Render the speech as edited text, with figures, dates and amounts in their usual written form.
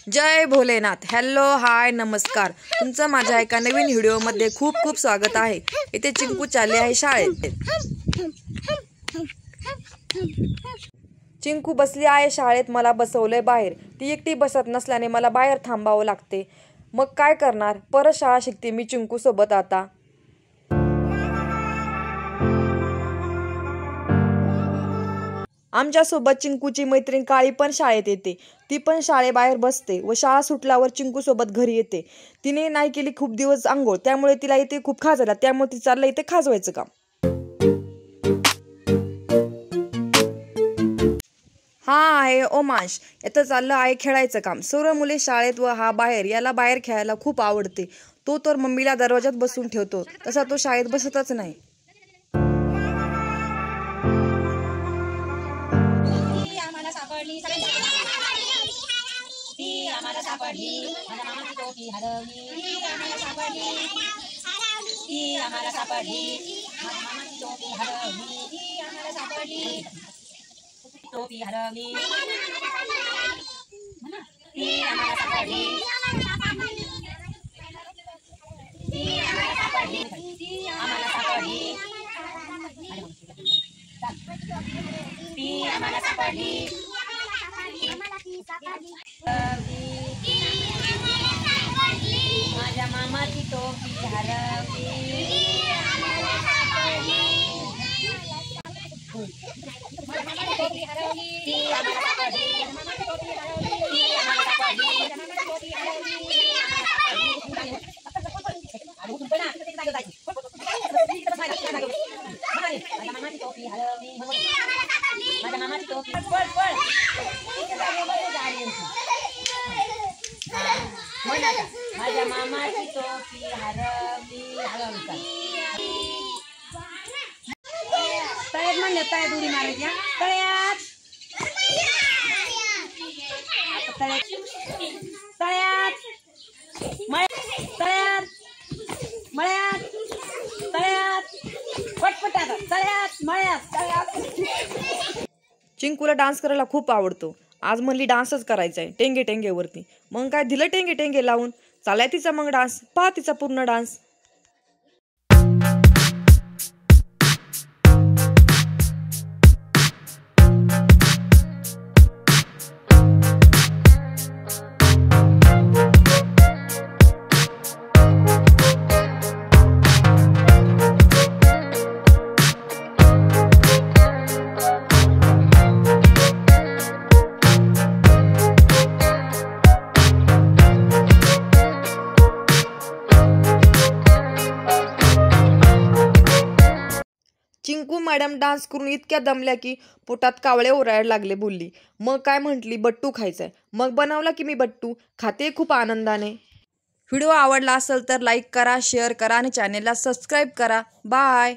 जय Bholenath. Hello hi नमस्कार, तुमचं माझ्या एका नवीन व्हिडिओमध्ये खूप खूप स्वागत आहे। इथे चिंकू चालले आहे शाळेत। चिंकू बसली आहे शाळेत, मला बसवलंय बाहेर। ती एकटी बसत नसल्याने मला बाहेर थांबावं लागते। मग काय करणार, परत शाळा शिकते मी चिंकू सोबत आता। आमच्या सोबत चिंकूची मैत्रीण काळी पण शाळेत येते। ती पण शाळेबाहेर बसते व शाळा सुटल्यावर चिंकू सोबत घरी येते। तिने नाही केली खूप दिवस अंघोळ, त्यामुळे तिला इथे खूप खाजला, त्यामुळे ती चाललं इथे खाजवायचं काम। हा आहे ओमांश, याचं चाललं आहे खेळायचं काम। सर्व मुले शाळेत व हा बाहेर, याला बाहेर खेळायला खूप आवडते। तो तर मम्मीला दरवाजात बसून ठेवतो, तसा तो शाळेत बसतच नाही। माझ्या मामाची टोपी हरवली, माझ्या मामाची टोपी हरवली तळ्यात म्हणलं, तळ्यात उडी मारायची, तळ्यात तळ्यात तळ्यात मळ्यात तळ्यात पटपट आता तळ्यात मळ्यात तळ्यात। चिंकूला डान्स करायला खूप आवडतो। आज म्हणली डान्सच करायचा आहे टेंगे टेंगेवरती। मग काय दिलं टेंगे टेंगे लावून, चालाय तिचा मग डान्स। पहा तिचा पूर्ण डान्स। चिंकू मॅडम डान्स करून इतक्या दमल्या की पोटात कावळे ओरडायला लागले बोलली। मग काय म्हटली, बट्टू खायचाय। मग बनवला की मी बट्टू, खाते खूप आनंदाने। व्हिडिओ आवडला असेल तर लाईक करा, शेअर करा आणि चॅनेलला सबस्क्राईब करा। बाय।